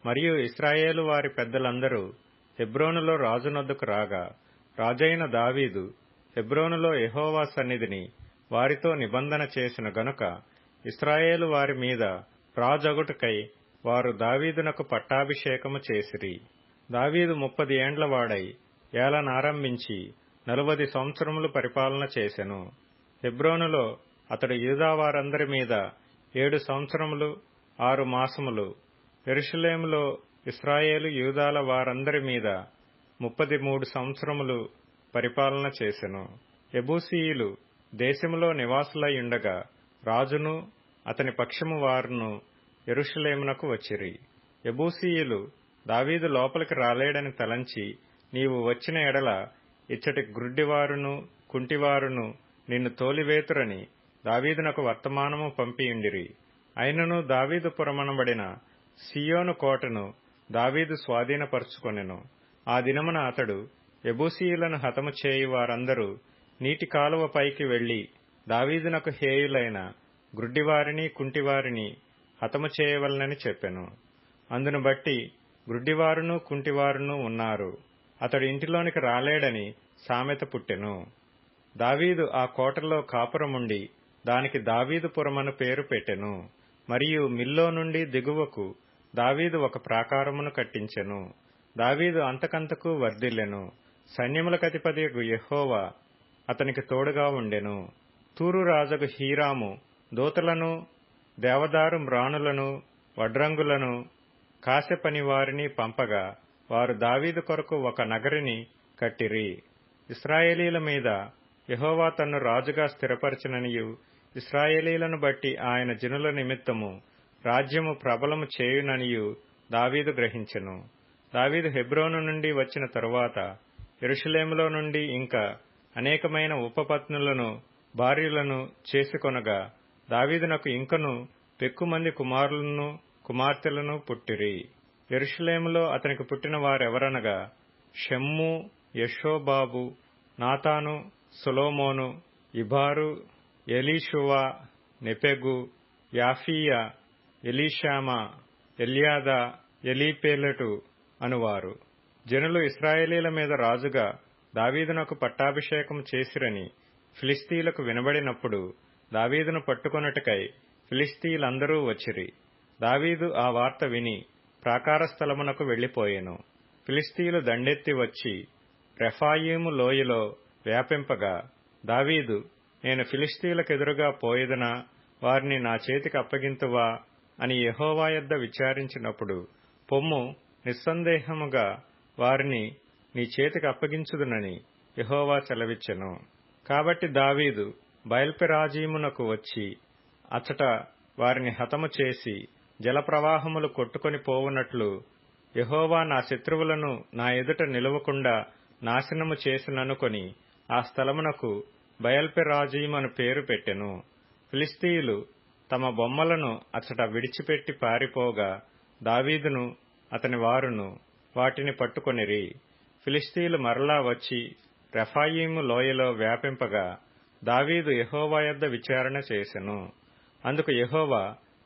మరియు ఇశ్రాయేలు వారి పెద్దలందరూ హెబ్రోనులో రాజునొద్దకు రాగా రాజైన దావీదు హెబ్రోనులో యెహోవా సన్నిధిని వారితో నిబంధన చేసిన గనుక ఇశ్రాయేలు వారి మీద రాజగుటకై వారు దావీదునకు పట్టాభిషేకము చేసిరి. దావీదు 30 ఏండ్ల వాడై ఏలనారంభించి 40 సంవత్సరములు పరిపాలన చేసెను. హెబ్రోనులో అతడు యూదావారందరి మీద 7 సంవత్సరములు 6 మాసములు, యెరూషలేములో ఇశ్రాయేలు యూదాల వారందరి మీద 33 సంవత్సరములు పరిపాలన చేసెను. యెబూసీయులు దేశములో నివాసులైయుండగా రాజును అతని పక్షము వారును యెరూషలేమునకు వచ్చిరి. యెబూసీయులు దావీదు లోపలికి రాలేడని తలంచి, నీవు వచ్చిన ఎడల ఇచ్చటి గ్రుడ్డివారును కుంటివారును నిన్ను తోలివేతురని దావీదునకు వర్తమానము పంపియుండిరి. అయినను దావీదు పురమనబడిన సీయోను కోటను దావీదు స్వాధీనపరుచుకొనెను. ఆ దినమున అతడు యెబూసీయులను హతము చేయు వారందరూ నీటి కాలువ పైకి వెళ్లి దావీదునకు హేయులైన గ్రుడ్డివారిని కుంటివారిని హతము చేయవలనని చెప్పెను. అందును బట్టి గ్రుడ్డివారును కుంటివారును ఉన్నారు. అతడు ఇంటిలోనికి రాలేడని సామెత పుట్టెను. దావీదు ఆ కోటలో కాపురముండి దానికి దావీదుపురమను పేరు పెట్టెను. మరియు మిల్లో నుండి దిగువకు దావీదు ఒక ప్రాకారమును కట్టించెను. దావీదు అంతకంతకు వర్ధిల్లెను. సైన్యములకధిపతియగు యెహోవా అతనికి తోడుగా ఉండెను. తూరు రాజగు హీరాము దూతలను, దేవదారు మ్రాణులను, వడ్రంగులను, కాసెపని వారిని పంపగా వారు దావీదు కొరకు ఒక నగరిని కట్టిరి. ఇశ్రాయేలీల మీద యెహోవా తన్ను రాజుగా స్థిరపరచిననియు, ఇశ్రాయేలీలను బట్టి ఆయన జనుల నిమిత్తము రాజ్యము ప్రబలము చేయుననియు దావీదు గ్రహించెను. దావీదు హెబ్రోను నుండి వచ్చిన తరువాత యెరూషలేములో నుండి ఇంకా అనేకమైన ఉపపత్నులను భార్యలను చేసుకొనగా దావీదునకు ఇంకను పెక్కుమంది కుమారులను కుమార్తెలను పుట్టిరి. యెరూషలేములో అతనికి పుట్టిన వారెవరనగా షమ్ము, యెషోబాబు, నాతాను, సొలొమోను, ఇబారు, ఎలీషువ, నెపెగు, యాఫీయా, ఎలీషామా, ఎల్యాదా, ఎలీపేలెటు అనువారు. జనులు ఇశ్రాయేలీల మీద రాజుగా దావీదునకు పట్టాభిషేకం చేసిరని ఫిలిష్తీయులకు వినబడినప్పుడు దావీదును పట్టుకొనుటకై ఫిలిష్తీయులందరూ వచ్చిరి. దావీదు ఆ వార్త విని ప్రాకార స్థలమునకు వెళ్లిపోయెను. ఫిలిష్తీయులు దండెత్తి వచ్చి రెఫాయీము లోయలో వ్యాపింపగా దావీదు, నేను ఫిలిష్తీయులకెదురుగా పోయేదనా, వారిని నా చేతికి అప్పగింతువా అని యెహోవా యొద్ద విచారించినప్పుడు, పొమ్ము, నిస్సందేహముగా వారిని నీ చేతికి అప్పగించుదునని యెహోవా సెలవిచ్చెను. కాబట్టి దావీదు బయల్పెరాజీమునకు వచ్చి అచట వారిని హతము చేసి జలప్రవాహములు కొట్టుకొని పోవునట్లు యెహోవా నా శత్రువులను నా ఎదుట నిలువకుండా నాశనము చేసిననుకొని ఆ స్థలమునకు బయల్పెరాజీము అని పేరు పెట్టెను. ఫిలిష్తీయులు తమ బొమ్మలను అచట విడిచిపెట్టి పారిపోగా దావీదును అతని వారును వాటిని పట్టుకొనిరి. ఫిలిష్తీయులు మరలా వచ్చి రెఫాయీము లోయలో వ్యాపింపగా దావీదు యెహోవా యొద్ద విచారణ చేసెను. అందుకు యెహోవా,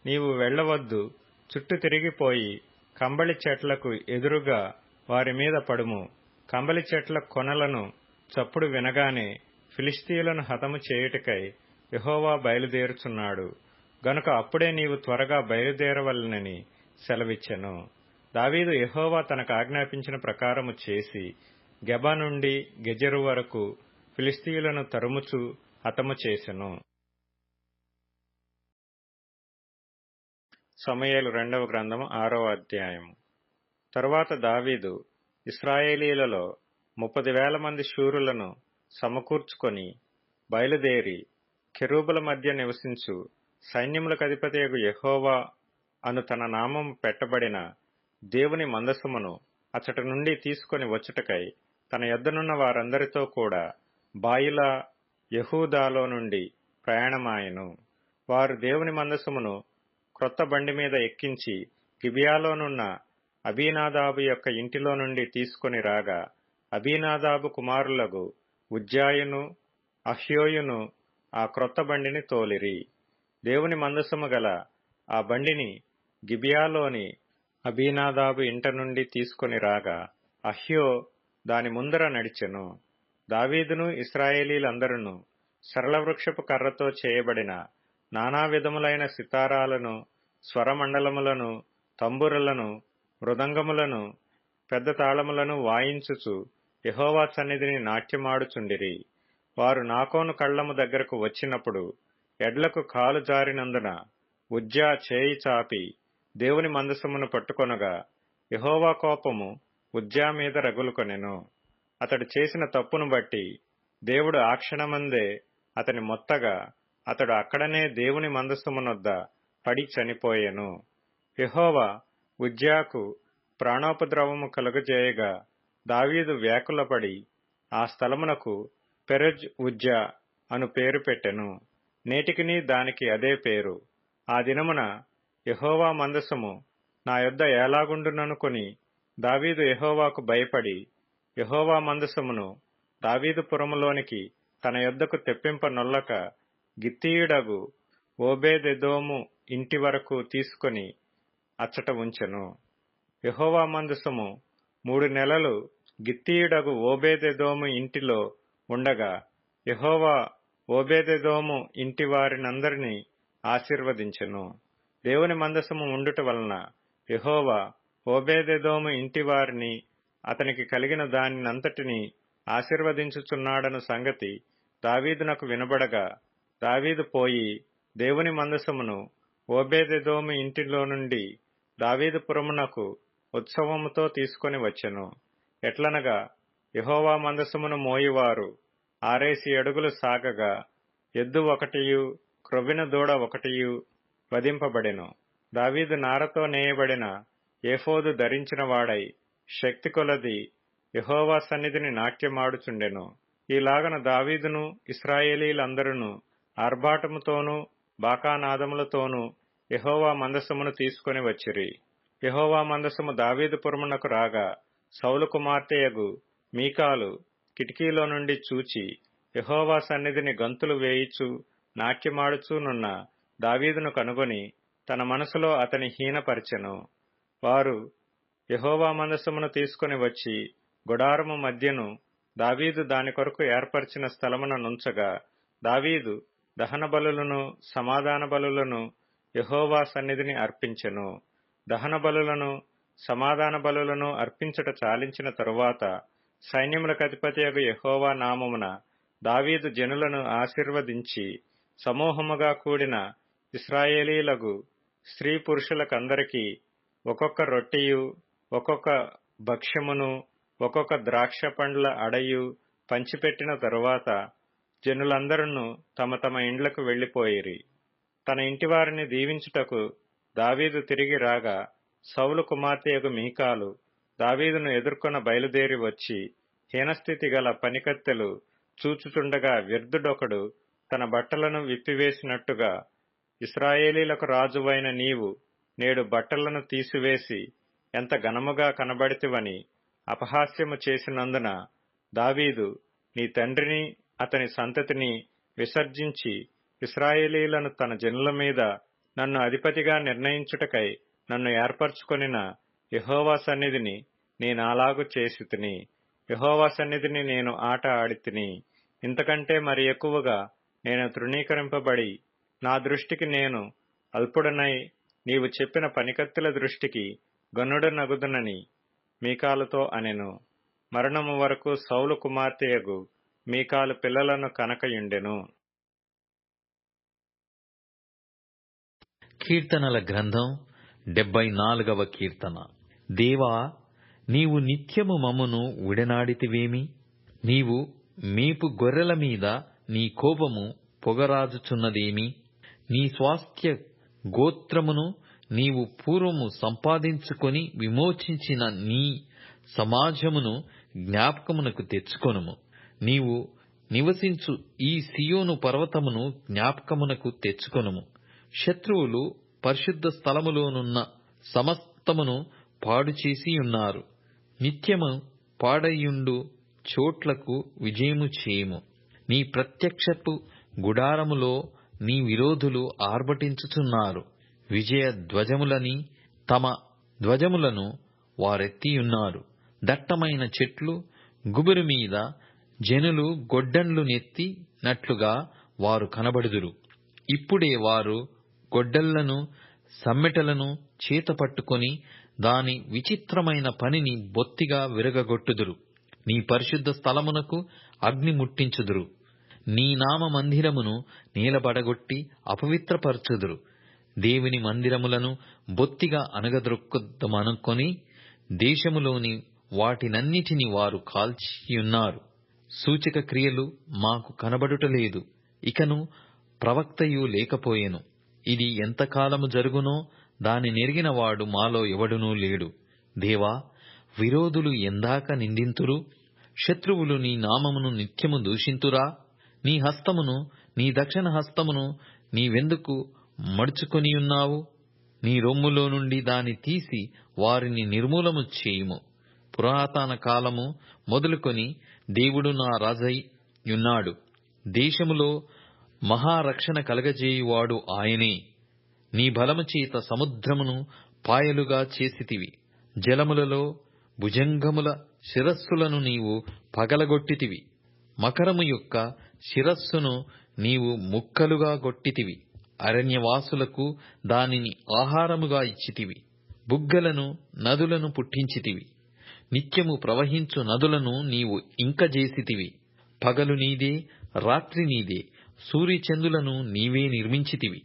నీవు వెళ్లవద్దు, చుట్టూ తిరిగిపోయి కంబళి చెట్లకు ఎదురుగా వారి మీద పడుము. కంబళి చెట్ల కొనలను చప్పుడు వినగానే ఫిలిష్తీయులను హతము చేయుటకై యెహోవా బయలుదేరుచున్నాడు గనుక అప్పుడే నీవు త్వరగా బయలుదేరవలెనని సెలవిచ్చెను. దావీదు యెహోవా తనకు ఆజ్ఞాపించిన ప్రకారము చేసి గెబ నుండి గెజెరు వరకు ఫిలిష్తీయులను తరుముచు హతము చేసెను. సమూయేలు 2వ గ్రంథము 6వ అధ్యాయము. తరువాత దావీదు ఇశ్రాయేలీలలో 30,000 మంది శూరులను సమకూర్చుకొని బయలుదేరి కెరూబుల మధ్య నివసించు సైన్యములకధిపతియగు యెహోవా అను తన నామము పెట్టబడిన దేవుని మందసమును అచ్చట నుండి తీసుకొని వచ్చుటకై తన యొద్దనున్న వారందరితో కూడా బాయిలా యెహూదాలో నుండి ప్రయాణమాయెను. వారు దేవుని మందసమును క్రొత్త బండి మీద ఎక్కించి గిబియాలోనున్న అబీనాదాబు యొక్క ఇంటిలో నుండి తీసుకొని రాగా అబీనాదాబు కుమారులగు ఉజ్జాయును అహ్యోయును ఆ క్రొత్త బండిని తోలిరి. దేవుని మందసము గల ఆ బండిని గిబియాలోని అబీనాదాబు ఇంట నుండి తీసుకొని రాగా అహ్యో దాని ముందర నడిచెను. దావీదును ఇశ్రాయేలీలందరును సరళ వృక్షపు కర్రతో చేయబడిన నానా విధములైన సితారాలను, స్వరమండలములను, తంబురలను, మృదంగములను, పెద్ద తాళములను వాయించుచు యెహోవా సన్నిధిని నాట్యమాడుచుండిరి. వారు నాకోను కళ్ళము దగ్గరకు వచ్చినప్పుడు ఎడ్లకు కాలు జారినందున ఉజ్జా చేయి చాపి దేవుని మందసమును పట్టుకొనగా యెహోవా కోపము ఉజ్జా మీద రగులుకొనెను. అతడు చేసిన తప్పును బట్టి దేవుడు ఆ క్షణమందే అతని మొత్తగా అతడు అక్కడనే దేవుని మందసమునొద్ద పడి చనిపోయెను. యెహోవా ఉజ్జాకు ప్రాణోపద్రవము కలుగజేయగా దావీదు వ్యాకులపడి ఆ స్థలమునకు పెరెజ్ ఉజ్జా అను పేరు పెట్టెను. నేటికిని దానికి అదే పేరు. ఆ దినమున యెహోవా మందసము నా యొద్ద ఏలాగుండుననుకొని దావీదు యెహోవాకు భయపడి యెహోవా మందసమును దావీదు పురములోనికి తన యొద్దకు తెప్పింపనొల్లక గిత్తీయుడగు ఓబేదెదోము ఇంటి వరకు తీసుకొని అచ్చట ఉంచెను. యెహోవా మందసము 3 నెలలు గిత్తీయుడగు ఓబేదెదోము ఇంటిలో ఉండగా యెహోవా ఓబేదెదోము ఇంటి వారినందరినీ ఆశీర్వదించెను. దేవుని మందసము ఉండుట వలన యెహోవా ఓబేదెదోము ఇంటి వారిని అతనికి కలిగిన దానినంతటినీ ఆశీర్వదించుచున్నాడను సంగతి దావీదునకు వినబడగా దావీదు పోయి దేవుని మందసమును ఓబేదెదోము ఇంటిలో నుండి దావీదు పురమునకు ఉత్సవముతో తీసుకొని వచ్చెను. ఎట్లనగా యెహోవా మందసమును మోయువారు 6 అడుగులు సాగగా ఎద్దు ఒకటియు క్రొవ్విన దూడ ఒకటియు వధింపబడెను. దావీదు నారతో నేయబడిన ఏఫోదు ధరించిన వాడై శక్తి కొలది యెహోవా సన్నిధిని నాట్యమాడుచుండెను. ఈలాగన దావీదును ఇశ్రాయేలీలందరూ ఆర్భాటముతోనూ బాకానాదములతోనూ యెహోవా మందసమును తీసుకొని వచ్చిరి. యెహోవా మందసము దావీదు పురమునకు రాగా సౌలు కుమార్తెయగు మీకాలు కిటికీలో నుండి చూచి యెహోవా సన్నిధిని గంతులు వేయిచు నాట్యమాడుచూనున్న దావీదును కనుగొని తన మనసులో అతని హీనపరచెను. వారు యెహోవా మందసమును తీసుకొని వచ్చి గుడారము మధ్యను దావీదు దాని కొరకు ఏర్పరిచిన స్థలమున నుంచగా దావీదు దహన బలులను సమాధాన బలులను యెహోవా సన్నిధిని అర్పించెను. దహన బలులను సమాధాన బలులను అర్పించుట చాలించిన తరువాత సైన్యములకు అధిపతియగు యెహోవా నామమున దావీదు జనులను ఆశీర్వదించి సమూహముగా కూడిన ఇశ్రాయేలీలగు స్త్రీ పురుషులకందరికీ ఒక్కొక్క రొట్టెయు ఒక్కొక్క భక్ష్యమును ఒక్కొక్క ద్రాక్ష పండ్ల అడయు పంచిపెట్టిన తరువాత జనులందరూ తమ తమ ఇండ్లకు వెళ్లిపోయిరి. తన ఇంటివారిని దీవించుటకు దావీదు తిరిగి రాగా సౌలు కుమార్తెయగు మీకాలు దావీదును ఎదుర్కొన బయలుదేరి వచ్చి హీనస్థితి గల పనికత్తెలు చూచుచుండగా వ్యర్థుడొకడు తన బట్టలను విప్పివేసినట్టుగా ఇశ్రాయేలీలకు రాజువైన నీవు నేడు బట్టలను తీసివేసి ఎంత ఘనముగా కనబడితివని అపహాస్యము చేసినందున దావీదు నీ తండ్రిని అతని సంతతిని విసర్జించి ఇశ్రాయేలీలను తన జనుల మీద నన్ను అధిపతిగా నిర్ణయించుటకై నన్ను ఏర్పరచుకొనిన యెహోవా సన్నిధిని నేనాలాగు చేసితిని. యెహోవా సన్నిధిని నేను ఆట ఆడితిని. ఇంతకంటే మరి ఎక్కువగా నేను తృణీకరింపబడి నా దృష్టికి నేను అల్పుడనై నీవు చెప్పిన పనికత్తెల దృష్టికి గనుడనగుదునని మీకాలుతో అనెను. మరణము వరకు సౌలు కుమార్తెయగు మీకాలు పిల్లలను కనకయుండెను. కీర్తనల గ్రంథం 74వ కీర్తన. దేవా, నీవు నిత్యము మమ్మును విడనాడితివేమి? నీవు మేపు గొర్రెల మీద నీ కోపము పొగరాజుచున్నదేమి? నీ స్వాస్థ్య గోత్రమును నీవు పూర్వము సంపాదించుకొని విమోచించిన నీ సమాజమును జ్ఞాపకమునకు తెచ్చుకొనుము. నీవు నివసించు ఈ సియోను పర్వతమును జ్ఞాపకమునకు తెచ్చుకొనుము. శత్రువులు పరిశుద్ధ స్థలములోనున్న సమస్తమును పాడుచేసి ఉన్నారు. నిత్యము పాడయుండు చోట్లకు విజయము చేయుము. నీ ప్రత్యక్షపు గుడారములో నీ విరోధులు ఆర్భటించుచున్నారు. విజయ ధ్వజములని తమ ధ్వజములను వారెత్తియున్నారు. దట్టమైన చెట్లు గుబురు మీద జనులు గొడ్డన్లు నెత్తినట్లుగా వారు కనబడుదురు. ఇప్పుడే వారు గొడ్డళ్లను సమ్మెటలను చేతపట్టుకొని దాని విచిత్రమైన పనిని బొత్తిగా విరగగొట్టుదురు. నీ పరిశుద్ధ స్థలమునకు అగ్ని ముట్టించుదురు. నీ నామ మందిరమును నీలబడగొట్టి అపవిత్రపరచుదురు. దేవుని మందిరములను బొత్తిగా అనగదొక్కుదమనుకొని దేశములోని వాటినన్నిటిని వారు కాల్చియున్నారు. సూచక క్రియలు మాకు కనబడుటలేదు, ఇకను ప్రవక్తయు లేకపోయెను. ఇది ఎంతకాలము జరుగునో దాని నెరిగిన వాడు మాలో ఎవడునూ లేడు. దేవా, విరోధులు ఎందాక నిందింతురు? శత్రువులు నీ నామమును నిత్యము దూషింతురా? నీ హస్తమును, నీ దక్షిణ హస్తమును నీవెందుకు మడుచుకొనియున్నావు? నీ రొమ్ములో నుండి దాని తీసి వారిని నిర్మూలము చేయుము. పురాతన కాలము మొదలుకొని దేవుడు నా రాజై యున్నాడు. దేశములో మహారక్షణ కలగజేయువాడు ఆయనే. నీ బలము చేత సముద్రమును పాయలుగా చేసితివి. జలములలో భుజంగముల శిరస్సులను నీవు పగలగొట్టితివి. మకరము యొక్క శిరస్సును నీవు ముక్కలుగా గొట్టితివి. అరణ్యవాసులకు దానిని ఆహారముగా ఇచ్చితివి. బుగ్గలను నదులను పుట్టించితివి. నిత్యము ప్రవహించు నదులను నీవు ఇంకజేసితివి. పగలు నీదే, రాత్రి నీదే. సూర్యచంద్రులను నీవే నిర్మించితివి.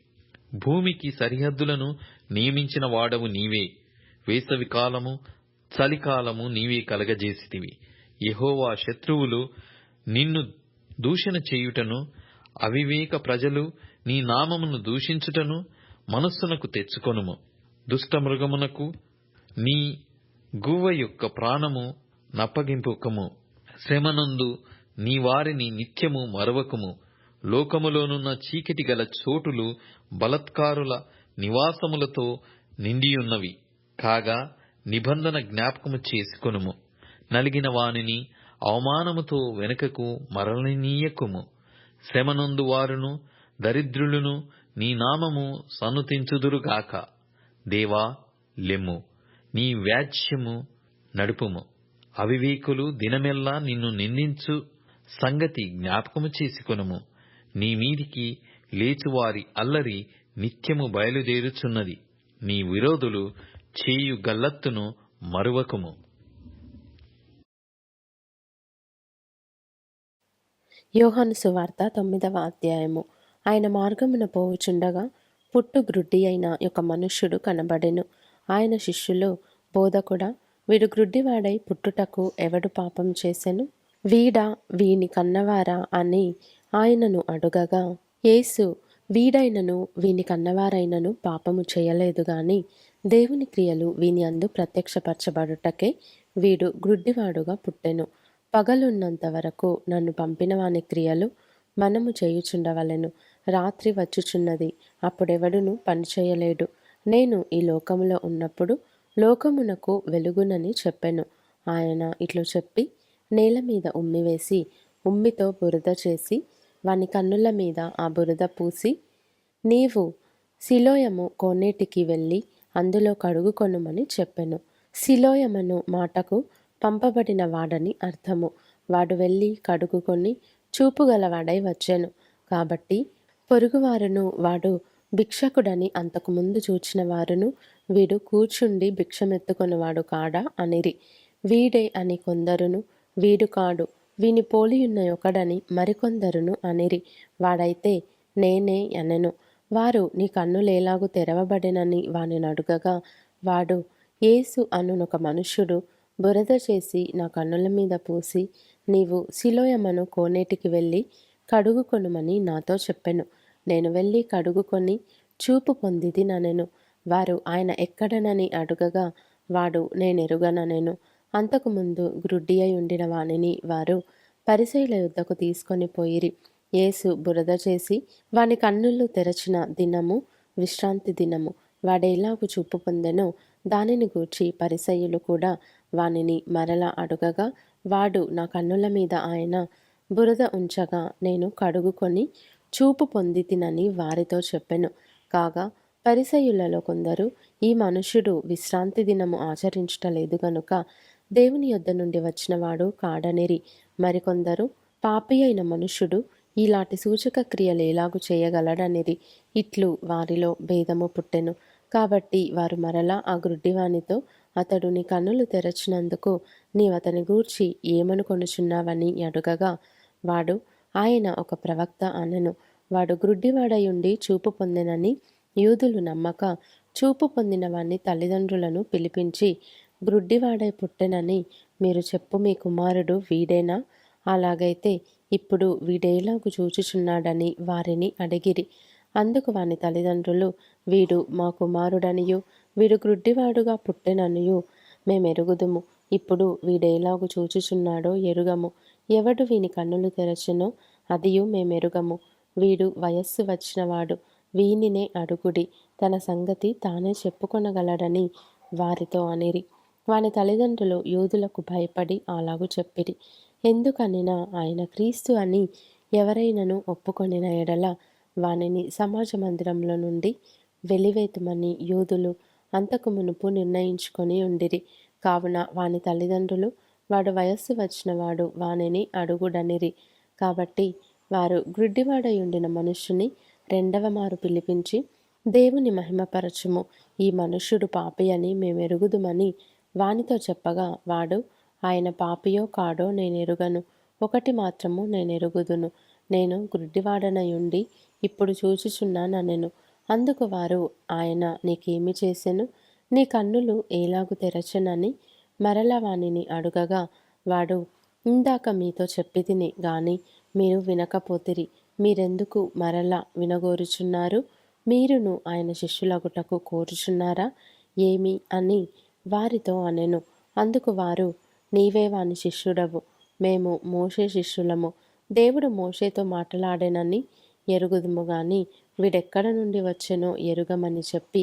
భూమికి సరిహద్దులను నియమించిన వాడవు నీవే. వేసవి కాలము, చలికాలము నీవే కలగజేసితివి. యెహోవా, శత్రువులు నిన్ను దూషణ చేయుటను, అవివేక ప్రజలు నీ నామమును దూషించుటను మనస్సునకు తెచ్చుకొనుము. దుష్టమృగమునకు నీ గువ్వ యొక్క ప్రాణము నప్పగింపుకము. శ్రమనందు నీ వారిని నిత్యము మరువకుము. లోకములోనున్న చీకటి గల చోటులు బలత్కారుల నివాసములతో నిండియున్నవి. కాగా నిబంధన జ్ఞాపకము చేసుకొనుము. నలిగిన వానిని అవమానముతో వెనుకకు మరలనీయకుము. శ్రమనందు వారును దరిద్రులను నీ నామము సన్నుతించుదురుగాక. దేవా, లెమ్ము, నీ వ్యాజ్యము నడుపుము. అవివేకులు దినమెల్లా నిన్ను నిందించు సంగతి జ్ఞాపకము చేసుకొనుము. నీ మీదికి లేచువారి అల్లరి నిత్యము బయలుదేరుచున్నది. నీ విరోధులు చేయు గల్లత్తును మరువకుము. యోహాను సువార్త 9వ అధ్యాయము. ఆయన మార్గమున పోవుచుండగా పుట్టుగ్రుడ్డి అయిన ఒక మనుష్యుడు కనబడెను. ఆయన శిష్యులు, బోధకుడా, వీడు గ్రుడ్డివాడై పుట్టుటకు ఎవడు పాపం చేసెను? వీడా, వీని కన్నవారా అని ఆయనను అడుగగా, యేసు, వీడైనను వీని కన్నవారైనను పాపము చేయలేదు గాని దేవుని క్రియలు వీని అందు ప్రత్యక్షపరచబడుటకే వీడు గ్రుడ్డివాడుగా పుట్టెను. పగలున్నంత వరకు నన్ను పంపిన వాని క్రియలు మనము చేయుచుండవలెను. రాత్రి వచ్చుచున్నది, అప్పుడెవడును పని చేయలేడు. నేను ఈ లోకములో ఉన్నప్పుడు లోకమునకు వెలుగునని చెప్పెను. ఆయన ఇట్లు చెప్పి నేల మీద ఉమ్మివేసి ఉమ్మితో బురద చేసి వాని కన్నుల మీద ఆ బురద పూసి, నీవు సిలోయము కోనేటికి వెళ్ళి అందులో కడుగుకొనుమని చెప్పెను. సిలోయమను మాటకు పంపబడిన వాడని అర్థము. వాడు వెళ్ళి కడుగుకొని చూపుగలవాడై వచ్చెను. కాబట్టి పొరుగువారును వాడు భిక్షకుడని అంతకుముందు చూచిన వారును, వీడు కూర్చుండి భిక్షమెత్తుకొనివాడు కాడా అనిరి. వీడే అని కొందరును, వీడు కాడు, వీని పోలియున్న ఒకడని మరికొందరును అనిరి. వాడైతే నేనే అనెను. వారు, నీ కన్నులేలాగు తెరవబడెనని వాని అడుగగా, వాడు, యేసు అనునొక మనుష్యుడు బురద చేసి నా కన్నుల మీద పూసి, నీవు సిలోయమను కోనేటికి వెళ్ళి కడుగుకొనుమని నాతో చెప్పెను. నేను వెళ్ళి కడుగుకొని చూపు పొందితిననెను. వారు ఆయన ఎక్కడనని అడుగగా, వాడు నేనెరుగననెను. అంతకుముందు గ్రుడ్డి అయి ఉండిన వానిని వారు పరిసయ్యుల యొద్దకు తీసుకొని పోయిరి. యేసు బురద చేసి వాని కన్నులు తెరచిన దినము విశ్రాంతి దినము. వాడేలాగు చూపు పొందెనో దానిని గూర్చి పరిసయ్యులు కూడా వానిని మరలా అడుగగా, వాడు, నా కన్నుల మీద ఆయన బురద ఉంచగా నేను కడుగుకొని చూపు పొందితినని వారితో చెప్పెను. కాగా పరిసయ్యులలో కొందరు, ఈ మనుష్యుడు విశ్రాంతి దినము ఆచరించుటలేదు గనుక దేవుని యొద్ద నుండి వచ్చినవాడు కాడనిరి. మరికొందరు, పాపి అయిన మనుష్యుడు ఇలాంటి సూచక క్రియలు ఎలాగు చేయగలడనిది. ఇట్లు వారిలో భేదము పుట్టెను. కాబట్టి వారు మరలా ఆ గ్రుడ్డివానితో, అతడు నీ కన్నులు తెరచినందుకు నీవతని గూర్చి ఏమనుకొనుచున్నావని అడుగగా, వాడు, ఆయన ఒక ప్రవక్త అనెను. వాడు గ్రుడ్డివాడయుండి చూపు పొందెనని యూదులు నమ్మక, చూపు పొందిన వాని తల్లిదండ్రులను పిలిపించి, గ్రుడ్డివాడై పుట్టెనని మీరు చెప్పు మీ కుమారుడు వీడేనా? అలాగైతే ఇప్పుడు వీడేలాగు చూచుచున్నాడని వారిని అడిగిరి. అందుకు వాని తల్లిదండ్రులు, వీడు మా కుమారుడనియు వీడు గ్రుడ్డివాడుగా పుట్టెననియు మేమెరుగుదుము. ఇప్పుడు వీడేలాగు చూచుచున్నాడో ఎరుగము. ఎవడు వీని కన్నులు తెరచెనో అదియు మేమెరుగము. వీడు వయస్సు వచ్చినవాడు, వీనినే అడుగుడి, తన సంగతి తానే చెప్పుకొనగలడని వారితో అనిరి. వాని తల్లిదండ్రులు యూదులకు భయపడి అలాగు చెప్పిరి. ఎందుకనినా ఆయన క్రీస్తు అని ఎవరైనను ఒప్పుకొనిన ఎడల వానిని సమాజ మందిరంలో నుండి వెలివేతుమని యూదులు అంతకు మునుపు నిర్ణయించుకొని ఉండిరి. కావున వాని తల్లిదండ్రులు, వాడు వయస్సు వచ్చినవాడు, వానిని అడుగుడనిరి. కాబట్టి వారు గ్రుడ్డివాడై ఉండిన మనుష్యుని రెండవ మారు పిలిపించి, దేవుని మహిమపరచుము, ఈ మనుష్యుడు పాపి అని మేమెరుగుదుమని వానితో చెప్పగా, వాడు, ఆయన పాపియో కాడో నేనెరుగను. ఒకటి మాత్రము నేనెరుగుదును, నేను గ్రుడ్డివాడనయుండి ఇప్పుడు చూచుచున్నానెను. అందుకు వారు, ఆయన నీకేమి చేసెను? నీ కన్నులు ఏలాగు తెరచెనని మరల వానిని అడుగగా, వాడు, ఇందాక మీతో చెప్పితిని గాని మీరు వినకపోతిరి. మీరెందుకు మరల వినగోరుచున్నారు? మీరును ఆయన శిష్యులగుటకు కోరుచున్నారా ఏమి అని వారితో అనెను. అందుకు వారు, నీవే వాని శిష్యుడవు, మేము మోషే శిష్యులము. దేవుడు మోషేతో మాట్లాడెనని ఎరుగుదుము గాని వీడెక్కడ నుండి వచ్చెనో ఎరుగమని చెప్పి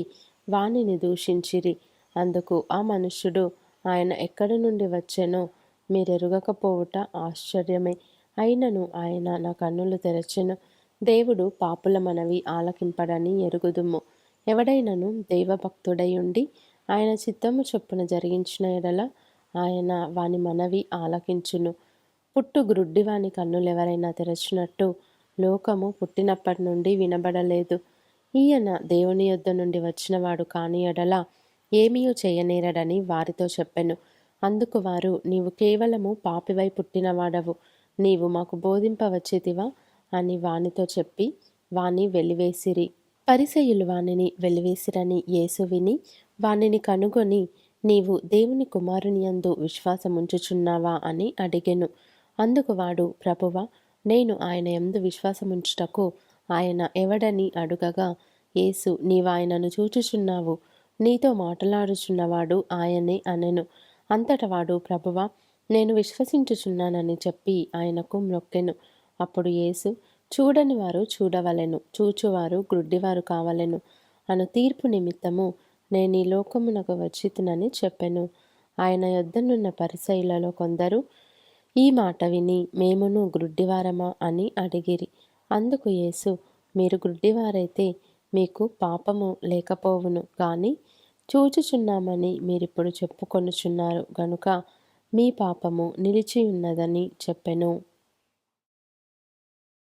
వానిని దూషించిరి. అందుకు ఆ మనుష్యుడు, ఆయన ఎక్కడి నుండి వచ్చెనో మీరెరుగకపోవుట ఆశ్చర్యమే. అయినను ఆయన నా కన్నులు తెరచెను. దేవుడు పాపుల మనవి ఆలకింపడని ఎరుగుదుము. ఎవడైనను దైవభక్తుడై ఉండి ఆయన చిత్తము చొప్పున జరిగించిన ఎడల ఆయన వాని మనవి ఆలకించును. పుట్టు గ్రుడ్డివాని కన్నులెవరైనా తెరచినట్టు లోకము పుట్టినప్పటి నుండి వినబడలేదు. ఈయన దేవుని యొద్ద నుండి వచ్చినవాడు కాని ఎడల ఏమీయూ చేయనేరడని వారితో చెప్పెను. అందుకు వారు, నీవు కేవలము పాపివై పుట్టినవాడవు, నీవు మాకు బోధింపవచ్చితివా అని వానితో చెప్పి వాని వెలివేసిరి. పరిసయ్యులు వానిని వెలివేసిరని యేసు విని వానిని కనుగొని, నీవు దేవుని కుమారుని యందు విశ్వాసముంచుచున్నావా అని అడిగెను. అందుకు వాడు, ప్రభువా, నేను ఆయన యందు విశ్వాసముంచుటకు ఆయన ఎవడని అడుగగా, యేసు, నీవాయనను చూచుచున్నావు, నీతో మాట్లాడుచున్నవాడు ఆయనే అనెను. అంతట వాడు, ప్రభువా, నేను విశ్వసించుచున్నానని చెప్పి ఆయనకు మ్రొక్కెను. అప్పుడు యేసు, చూడని వారు చూడవలెను, చూచువారు గ్రుడ్డివారు కావలెను అను తీర్పు నిమిత్తము నేను ఈ లోకమునకు వచ్చితినని చెప్పెను. ఆయన యొద్దనున్న పరిసయ్యులలో కొందరు ఈ మాట విని, మేమును గ్రుడ్డివారమా అని అడిగిరి. అందుకు యేసు, మీరు గ్రుడ్డివారైతే మీకు పాపము లేకపోవును గాని చూచుచున్నామని మీరిప్పుడు చెప్పుకొనుచున్నారు గనుక మీ పాపము నిలిచియున్నదని చెప్పెను.